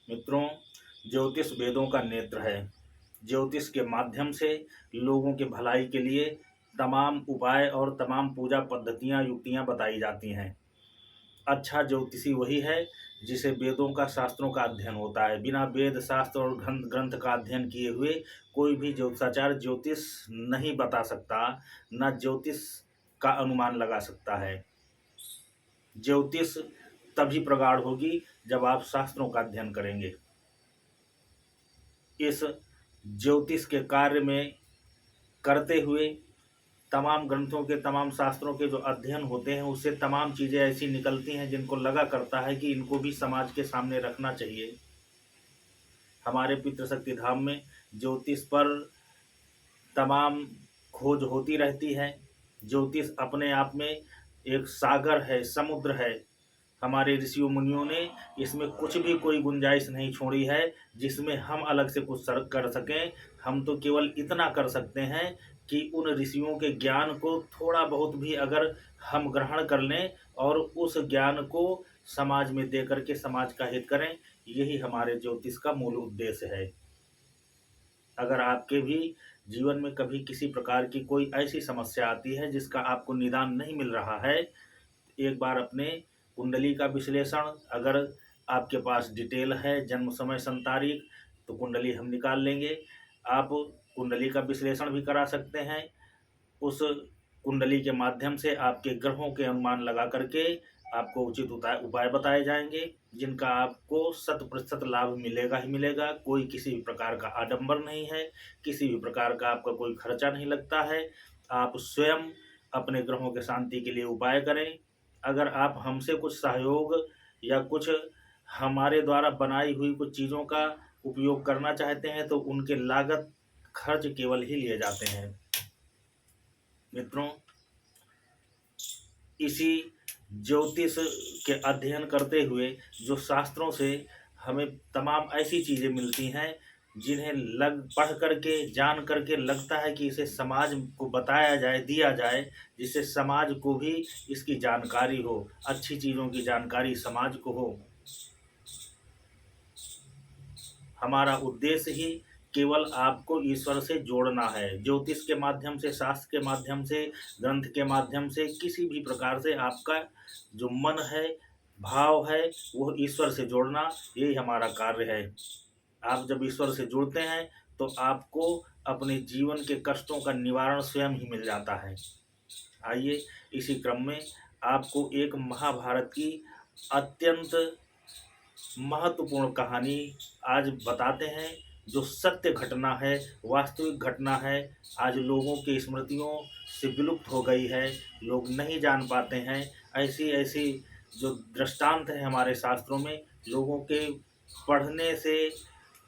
मित्रों, ज्योतिष वेदों का नेत्र है। ज्योतिष के माध्यम से लोगों के भलाई के लिए तमाम उपाय और तमाम पूजा पद्धतियाँ युक्तियाँ बताई जाती हैं। अच्छा ज्योतिषी वही है जिसे वेदों का शास्त्रों का अध्ययन होता है। बिना वेद शास्त्र और ग्रंथ ग्रंथ का अध्ययन किए हुए कोई भी ज्योतिषाचार्य ज्योतिष नहीं बता सकता, न ज्योतिष का अनुमान लगा सकता है। ज्योतिष तभी प्रगाढ़ होगी जब आप शास्त्रों का अध्ययन करेंगे। इस ज्योतिष के कार्य में करते हुए तमाम ग्रंथों के, तमाम शास्त्रों के जो अध्ययन होते हैं, उससे तमाम चीज़ें ऐसी निकलती हैं जिनको लगा करता है कि इनको भी समाज के सामने रखना चाहिए। हमारे पितृशक्ति धाम में ज्योतिष पर तमाम खोज होती रहती है। ज्योतिष अपने आप में एक सागर है, समुद्र है। हमारे ऋषियों मुनियों ने इसमें कुछ भी कोई गुंजाइश नहीं छोड़ी है जिसमें हम अलग से कुछ कर सकें। हम तो केवल इतना कर सकते हैं कि उन ऋषियों के ज्ञान को थोड़ा बहुत भी अगर हम ग्रहण कर लें और उस ज्ञान को समाज में दे करके समाज का हित करें, यही हमारे ज्योतिष का मूल उद्देश्य है। अगर आपके भी जीवन में कभी किसी प्रकार की कोई ऐसी समस्या आती है जिसका आपको निदान नहीं मिल रहा है, एक बार अपने कुंडली का विश्लेषण, अगर आपके पास डिटेल है, जन्म समय सन तारीख, तो कुंडली हम निकाल लेंगे। आप कुंडली का विश्लेषण भी करा सकते हैं। उस कुंडली के माध्यम से आपके ग्रहों के अनुमान लगा करके आपको उचित उपाय बताए जाएंगे, जिनका आपको 100% लाभ मिलेगा ही मिलेगा। कोई किसी भी प्रकार का आडंबर नहीं है, किसी भी प्रकार का आपका कोई खर्चा नहीं लगता है। आप स्वयं अपने ग्रहों के शांति के लिए उपाय करें। अगर आप हमसे कुछ सहयोग या कुछ हमारे द्वारा बनाई हुई कुछ चीज़ों का उपयोग करना चाहते हैं तो उनके लागत खर्च केवल ही लिए जाते हैं। मित्रों, इसी ज्योतिष के अध्ययन करते हुए जो शास्त्रों से हमें तमाम ऐसी चीज़ें मिलती हैं जिन्हें पढ़ करके, जान करके लगता है कि इसे समाज को बताया जाए, दिया जाए, जिससे समाज को भी इसकी जानकारी हो, अच्छी चीज़ों की जानकारी समाज को हो। हमारा उद्देश्य ही केवल आपको ईश्वर से जोड़ना है। ज्योतिष के माध्यम से, शास्त्र के माध्यम से, ग्रंथ के माध्यम से, किसी भी प्रकार से आपका जो मन है, भाव है, वो ईश्वर से जोड़ना, यही हमारा कार्य है। आप जब ईश्वर से जुड़ते हैं तो आपको अपने जीवन के कष्टों का निवारण स्वयं ही मिल जाता है। आइए इसी क्रम में आपको एक महाभारत की अत्यंत महत्वपूर्ण कहानी आज बताते हैं, जो सत्य घटना है, वास्तविक घटना है। आज लोगों की स्मृतियों से विलुप्त हो गई है, लोग नहीं जान पाते हैं। ऐसी ऐसी जो दृष्टांत है हमारे शास्त्रों में, लोगों के पढ़ने से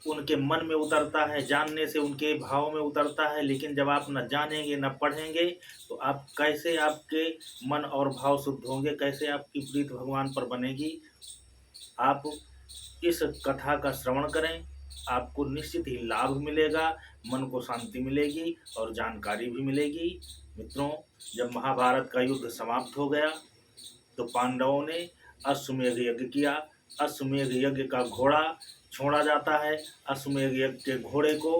उनके मन में उतरता है, जानने से उनके भाव में उतरता है। लेकिन जब आप न जानेंगे न पढ़ेंगे तो आप कैसे, आपके मन और भाव शुद्ध होंगे, कैसे आपकी प्रीत भगवान पर बनेगी। आप इस कथा का श्रवण करें, आपको निश्चित ही लाभ मिलेगा, मन को शांति मिलेगी और जानकारी भी मिलेगी। मित्रों, जब महाभारत का युद्ध समाप्त हो गया तो पांडवों ने अश्वमेध यज्ञ किया। अश्वमेध यज्ञ का घोड़ा छोड़ा जाता है। अश्वमेध यज्ञ के घोड़े को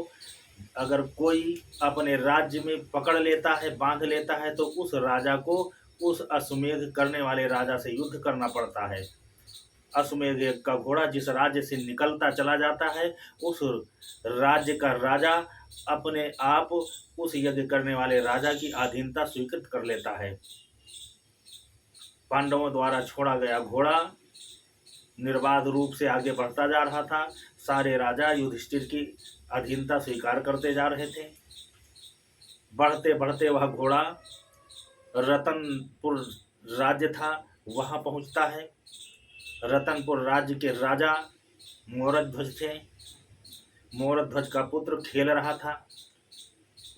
अगर कोई अपने राज्य में पकड़ लेता है, बांध लेता है, तो उस राजा को उस अश्वमेध करने वाले राजा से युद्ध करना पड़ता है। अश्वमेध यज्ञ का घोड़ा जिस राज्य से निकलता चला जाता है, उस राज्य का राजा अपने आप उस यज्ञ करने वाले राजा की अधीनता स्वीकृत कर लेता है। पांडवों द्वारा छोड़ा गया घोड़ा निर्बाध रूप से आगे बढ़ता जा रहा था। सारे राजा युधिष्ठिर की अधीनता स्वीकार करते जा रहे थे। बढ़ते बढ़ते वह घोड़ा रतनपुर राज्य था, वहाँ पहुँचता है। रतनपुर राज्य के राजा मोरध्वज थे। मोरध्वज का पुत्र खेल रहा था।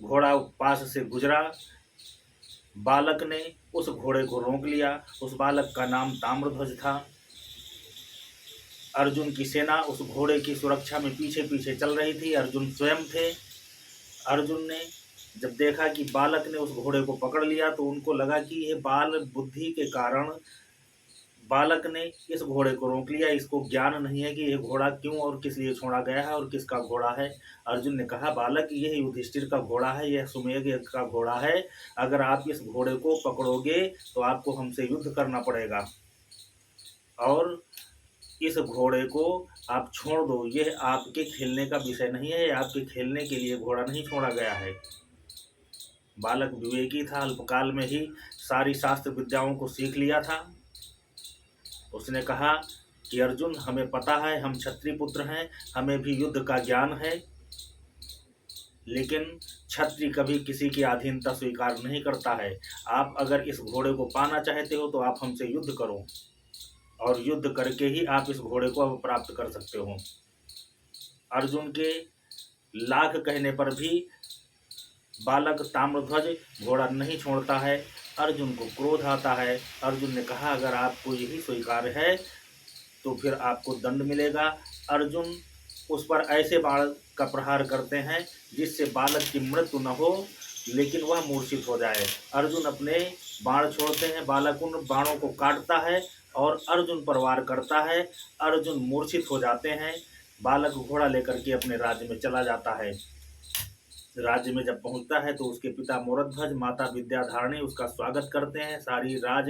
घोड़ा पास से गुजरा। बालक ने उस घोड़े को रोक लिया। उस बालक का नाम ताम्रध्वज था। अर्जुन की सेना उस घोड़े की सुरक्षा में पीछे पीछे चल रही थी। अर्जुन स्वयं थे। अर्जुन ने जब देखा कि बालक ने उस घोड़े को पकड़ लिया तो उनको लगा कि ये बाल बुद्धि के कारण बालक ने इस घोड़े को रोक लिया, इसको ज्ञान नहीं है कि ये घोड़ा क्यों और किस लिए छोड़ा गया है और किसका घोड़ा है। अर्जुन ने कहा, बालक यह युधिष्ठिर का घोड़ा है, यह सुमेध का घोड़ा है। अगर आप इस घोड़े को पकड़ोगे तो आपको हमसे युद्ध करना पड़ेगा, और इस घोड़े को आप छोड़ दो। यह आपके खेलने का विषय नहीं है, आपके खेलने के लिए घोड़ा नहीं छोड़ा गया है। बालक विवेकी था, अल्पकाल में ही सारी शास्त्र विद्याओं को सीख लिया था। उसने कहा कि अर्जुन, हमें पता है, हम क्षत्रिय पुत्र हैं, हमें भी युद्ध का ज्ञान है, लेकिन क्षत्रिय कभी किसी की अधीनता स्वीकार नहीं करता है। आप अगर इस घोड़े को पाना चाहते हो तो आप हमसे युद्ध करो, और युद्ध करके ही आप इस घोड़े को अब प्राप्त कर सकते हो। अर्जुन के लाख कहने पर भी बालक ताम्रध्वज घोड़ा नहीं छोड़ता है। अर्जुन को क्रोध आता है। अर्जुन ने कहा, अगर आपको यही स्वीकार है तो फिर आपको दंड मिलेगा। अर्जुन उस पर ऐसे बाण का प्रहार करते हैं जिससे बालक की मृत्यु न हो, लेकिन वह मूर्छित हो जाए। अर्जुन अपने बाण छोड़ते हैं, बालक उन बाणों को काटता है और अर्जुन पर वार करता है। अर्जुन मूर्छित हो जाते हैं। बालक घोड़ा लेकर के अपने राज्य में चला जाता है। राज्य में जब पहुंचता है तो उसके पिता मोरध्वज, माता विद्याधारणी उसका स्वागत करते हैं। सारी राज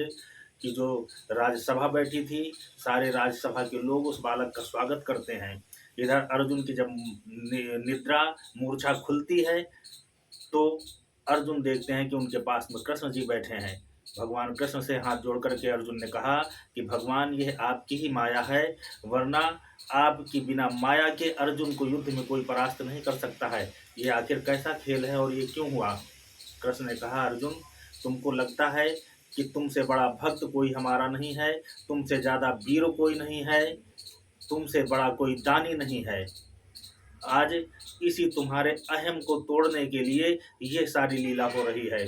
की जो राज्यसभा बैठी थी, सारे राज्यसभा के लोग उस बालक का स्वागत करते हैं। इधर अर्जुन की जब निद्रा मूर्छा खुलती है तो अर्जुन देखते हैं कि उनके पास में कृष्ण जी बैठे हैं। भगवान कृष्ण से हाथ जोड़ करके अर्जुन ने कहा कि भगवान, यह आपकी ही माया है, वरना आपकी बिना माया के अर्जुन को युद्ध में कोई परास्त नहीं कर सकता है। ये आखिर कैसा खेल है और ये क्यों हुआ? कृष्ण ने कहा, अर्जुन, तुमको लगता है कि तुमसे बड़ा भक्त कोई हमारा नहीं है, तुमसे ज़्यादा वीर कोई नहीं है, तुमसे बड़ा कोई दानी नहीं है। आज इसी तुम्हारे अहम को तोड़ने के लिए ये सारी लीला हो रही है।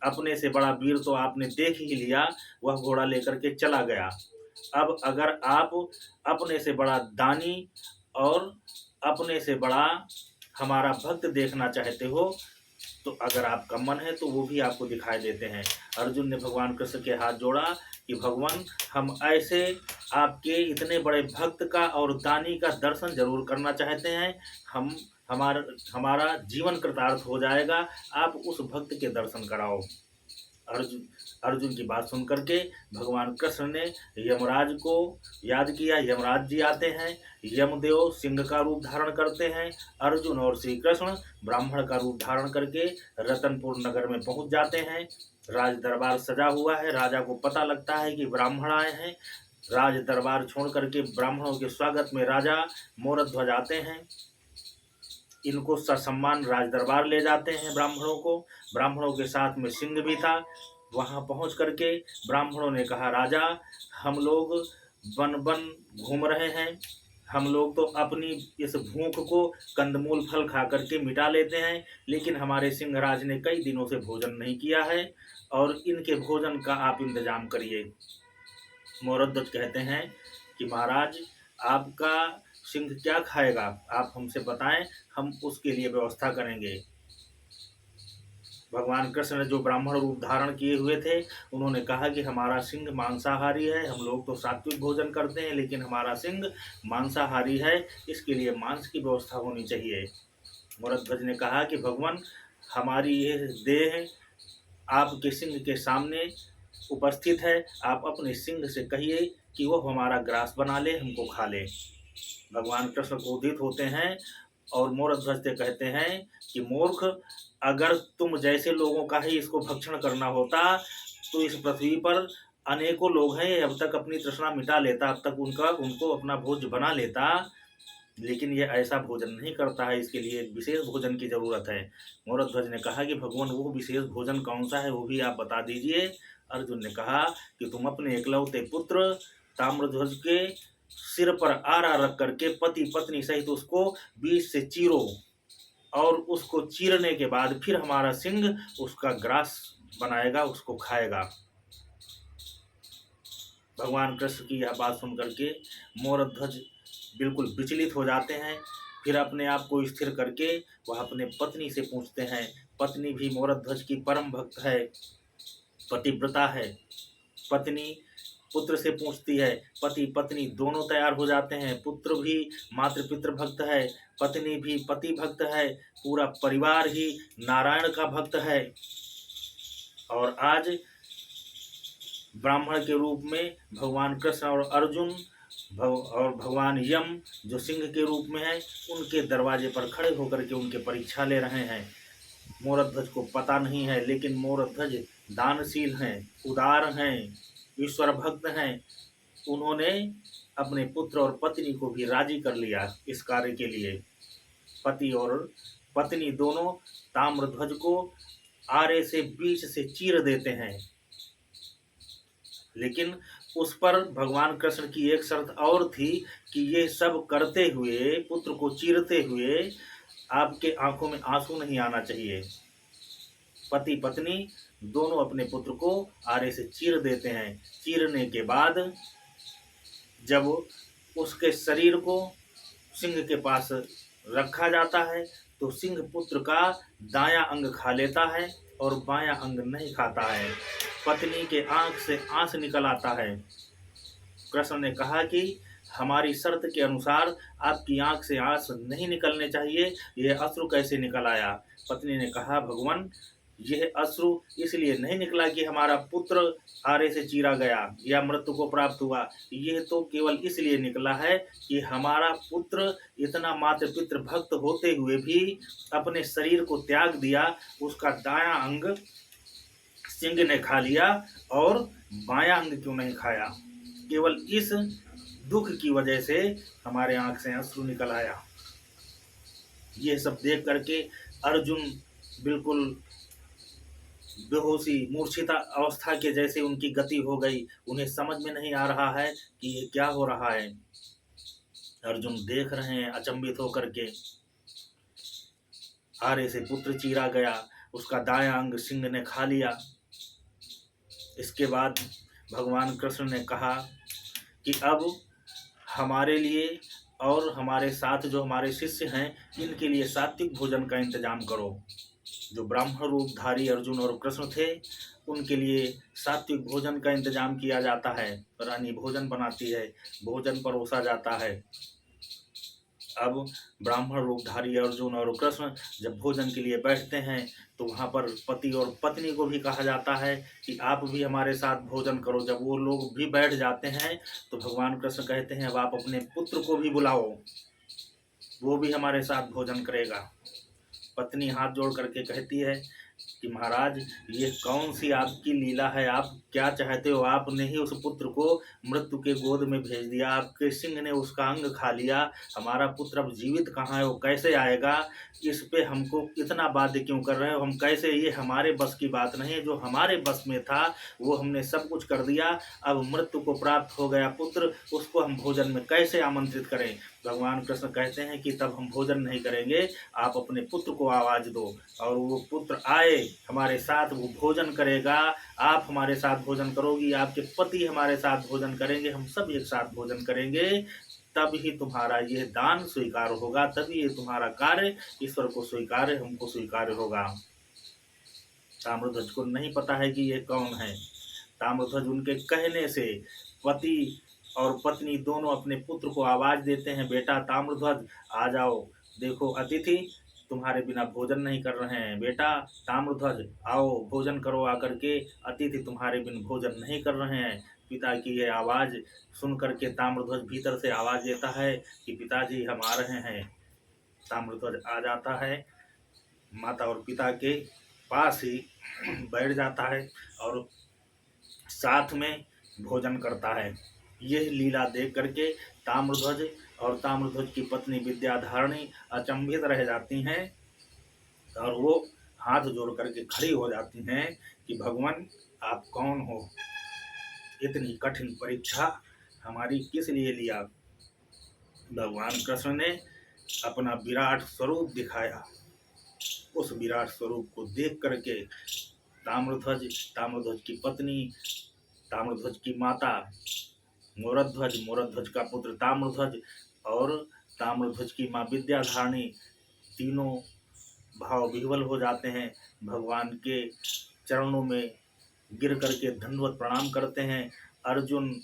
अपने से बड़ा वीर तो आपने देख ही लिया, वह घोड़ा लेकर के चला गया। अब अगर आप अपने से बड़ा दानी और अपने से बड़ा हमारा भक्त देखना चाहते हो तो अगर आपका मन है तो वो भी आपको दिखाई देते हैं। अर्जुन ने भगवान कृष्ण के हाथ जोड़ा कि भगवान, हम ऐसे आपके इतने बड़े भक्त का और दानी का दर्शन जरूर करना चाहते हैं। हम हमारा जीवन कृतार्थ हो जाएगा, आप उस भक्त के दर्शन कराओ। अर्जुन अर्जुन की बात सुन करके भगवान कृष्ण ने यमराज को याद किया। यमराज जी आते हैं, यमदेव सिंह का रूप धारण करते हैं। अर्जुन और श्री कृष्ण ब्राह्मण का रूप धारण करके रतनपुर नगर में पहुंच जाते हैं। राज दरबार सजा हुआ है। राजा को पता लगता है कि ब्राह्मण आए हैं। राज दरबार छोड़ करके ब्राह्मणों के स्वागत में राजा मोरध्वज आते हैं। इनको ससम्मान राज दरबार ले जाते हैं ब्राह्मणों को। ब्राह्मणों के साथ में सिंह भी था। वहां पहुंच करके ब्राह्मणों ने कहा, राजा, हम लोग वन वन घूम रहे हैं, हम लोग तो अपनी इस भूख को कंदमूल फल खा करके मिटा लेते हैं, लेकिन हमारे सिंहराज ने कई दिनों से भोजन नहीं किया है और इनके भोजन का आप इंतजाम करिए। मोरध्वज कहते हैं कि महाराज, आपका सिंह क्या खाएगा, आप हमसे बताएं, हम उसके लिए व्यवस्था करेंगे। भगवान कृष्ण ने जो ब्राह्मण रूप धारण किए हुए थे, उन्होंने कहा कि हमारा सिंह मांसाहारी है। हम लोग तो सात्विक भोजन करते हैं, लेकिन हमारा सिंह मांसाहारी है, इसके लिए मांस की व्यवस्था होनी चाहिए। मोरध्वज ने कहा कि भगवान, हमारी यह देह आपके सिंह के सामने उपस्थित है, आप अपने सिंह से कहिए कि वो हमारा ग्रास बना ले, हमको खा ले। भगवान कृष्ण क्रोधित होते हैं और मोरध्वज से कहते हैं कि मूर्ख, अगर तुम जैसे लोगों का ही इसको भक्षण करना होता तो इस पृथ्वी पर अनेकों लोग हैं, अब तक अपनी तृष्णा मिटा लेता, अब तक उनको अपना भोज बना लेता, लेकिन ये ऐसा भोजन नहीं करता है, इसके लिए विशेष भोजन की जरूरत है। मोरध्वज ने कहा कि भगवान, वो विशेष भोजन कौन सा है, वो भी आप बता दीजिए। अर्जुन ने कहा कि तुम अपने एकलौते पुत्र ताम्रध्वज के सिर पर आरा रख करके पति पत्नी सहित उसको बीच से चीरो, और उसको चीरने के बाद फिर हमारा सिंह उसका ग्रास बनाएगा, उसको खाएगा। भगवान कृष्ण की यह बात सुन करके मोरध्वज बिल्कुल विचलित हो जाते हैं। फिर अपने आप को स्थिर करके वह अपने पत्नी से पूछते हैं। पत्नी भी मोरध्वज की परम भक्त है, पतिव्रता है। पत्नी पुत्र से पूछती है। पति पत्नी दोनों तैयार हो जाते हैं। पुत्र भी मातृ पितृ भक्त है, पत्नी भी पति भक्त है, पूरा परिवार ही नारायण का भक्त है। और आज ब्राह्मण के रूप में भगवान कृष्ण और अर्जुन और भगवान यम जो सिंह के रूप में है, उनके दरवाजे पर खड़े होकर के उनके परीक्षा ले रहे हैं। मोरध्वज को पता नहीं है, लेकिन मोरध्वज दानशील हैं, उदार हैं, ईश्वर भक्त हैं। उन्होंने अपने पुत्र और पत्नी को भी राजी कर लिया इस कार्य के लिए। पति और पत्नी दोनों ताम्रध्वज को आरे से बीच से चीर देते हैं, लेकिन उस पर भगवान कृष्ण की एक शर्त और थी कि ये सब करते हुए, पुत्र को चीरते हुए आपके आंखों में आंसू नहीं आना चाहिए। पति पत्नी दोनों अपने पुत्र को आरे से चीर देते हैं। चीरने के बाद जब उसके शरीर को सिंह के पास रखा जाता है, तो सिंह पुत्र का दायां अंग खा लेता है और बायां अंग नहीं खाता है। पत्नी के आंख से आंस निकल आता है। कृष्ण ने कहा कि हमारी शर्त के अनुसार आपकी आंख से आंस नहीं निकलने चाहिए, यह अश्रु कैसे निकल आया? पत्नी ने कहा, भगवान यह अश्रु इसलिए नहीं निकला कि हमारा पुत्र आरे से चीरा गया या मृत्यु को प्राप्त हुआ, यह तो केवल इसलिए निकला है कि हमारा पुत्र इतना मातृ पितृ भक्त होते हुए भी अपने शरीर को त्याग दिया, उसका दायां अंग सिंह ने खा लिया और बायां अंग क्यों नहीं खाया? केवल इस दुख की वजह से हमारे आंख से अश्रु निकल आया। यह सब देख करके अर्जुन बिल्कुल बेहोशी मूर्छिता अवस्था के जैसे उनकी गति हो गई। उन्हें समझ में नहीं आ रहा है कि ये क्या हो रहा है। अर्जुन देख रहे हैं अचंभित होकर के। आरे से पुत्र चीरा गया, उसका दायां अंग सिंह ने खा लिया। इसके बाद भगवान कृष्ण ने कहा कि अब हमारे लिए और हमारे साथ जो हमारे शिष्य हैं, इनके लिए सात्विक भोजन का इंतजाम करो। जो ब्राह्मण रूपधारी अर्जुन और कृष्ण थे, उनके लिए सात्विक भोजन का इंतजाम किया जाता है। रानी भोजन बनाती है, भोजन परोसा जाता है। अब ब्राह्मण रूपधारी अर्जुन और कृष्ण जब भोजन के लिए बैठते हैं, तो वहाँ पर पति और पत्नी को भी कहा जाता है कि आप भी हमारे साथ भोजन करो। जब वो लोग भी बैठ जाते हैं, तो भगवान कृष्ण कहते हैं, अब आप अपने पुत्र को भी बुलाओ, वो भी हमारे साथ भोजन करेगा। पत्नी हाथ जोड़ करके कहती है कि महाराज, ये कौन सी आपकी लीला है? आप क्या चाहते हो? आपने ही उस पुत्र को मृत्यु के गोद में भेज दिया, आपके सिंह ने उसका अंग खा लिया, हमारा पुत्र अब जीवित कहाँ है, वो कैसे आएगा? इस पे हमको इतना बाध्य क्यों कर रहे हो? हम कैसे? ये हमारे बस की बात नहीं है। जो हमारे बस में था वो हमने सब कुछ कर दिया। अब मृत्यु को प्राप्त हो गया पुत्र, उसको हम भोजन में कैसे आमंत्रित करें? भगवान कृष्ण कहते हैं कि तब हम भोजन नहीं करेंगे, आप अपने पुत्र को आवाज दो और वो पुत्र आए हमारे साथ, वो भोजन करेगा, आप हमारे साथ भोजन करोगी, आपके पति हमारे साथ भोजन करेंगे, हम सब एक साथ भोजन करेंगे। तब ही तुम्हारा यह दान स्वीकार होगा, तभी ये तुम्हारा कार्य ईश्वर को स्वीकार, हमको स्वीकार होगा। ताम्रध्वज को नहीं पता है कि ये कौन है। ताम्रध्वज उनके कहने से पति और पत्नी दोनों अपने पुत्र को आवाज देते हैं, बेटा ताम्रध्वज आ जाओ, देखो अतिथि तुम्हारे बिना भोजन नहीं कर रहे हैं। बेटा ताम्रध्वज आओ, भोजन करो आकर के, अतिथि तुम्हारे बिन भोजन नहीं कर रहे हैं। पिता की ये आवाज़ सुन करके ताम्रध्वज भीतर से आवाज़ देता है कि पिताजी हम आ रहे हैं। ताम्रध्वज आ जाता है, माता और पिता के पास ही बैठ जाता है और साथ में भोजन करता है। यह लीला देख करके ताम्रध्वज और ताम्रध्वज की पत्नी विद्याधारिणी अचंभित रह जाती हैं और वो हाथ जोड़ करके खड़ी हो जाती हैं कि भगवान आप कौन हो? इतनी कठिन परीक्षा हमारी किस लिए लिया? भगवान कृष्ण ने अपना विराट स्वरूप दिखाया। उस विराट स्वरूप को देख करके ताम्रध्वज की पत्नी, ताम्रध्वज की माता मोरध्वज, मोरध्वज का पुत्र ताम्रध्वज और ताम्रध्वज की माँ विद्याधारिणी तीनों भाव विह्वल हो जाते हैं। भगवान के चरणों में गिर करके दंडवत प्रणाम करते हैं अर्जुन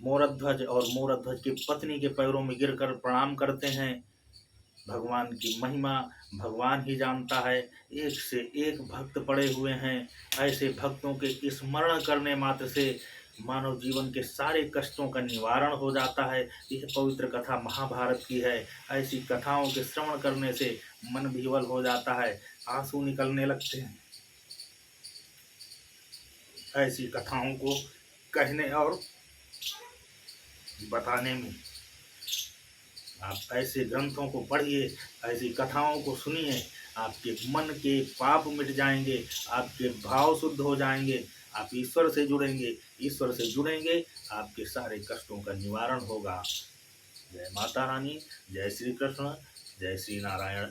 मोरध्वज और मोरध्वज की पत्नी के पैरों में गिरकर प्रणाम करते हैं। भगवान की महिमा भगवान ही जानता है। एक से एक भक्त पड़े हुए हैं। ऐसे भक्तों के स्मरण करने मात्र से मानव जीवन के सारे कष्टों का निवारण हो जाता है। यह पवित्र कथा महाभारत की है। ऐसी कथाओं के श्रवण करने से मन विह्वल हो जाता है, आंसू निकलने लगते हैं। ऐसी कथाओं को कहने और बताने में आप ऐसे ग्रंथों को पढ़िए, ऐसी कथाओं को सुनिए, आपके मन के पाप मिट जाएंगे, आपके भाव शुद्ध हो जाएंगे, आप ईश्वर से जुड़ेंगे। ईश्वर से जुड़ेंगे, आपके सारे कष्टों का निवारण होगा। जय माता रानी, जय श्री कृष्ण, जय श्री नारायण।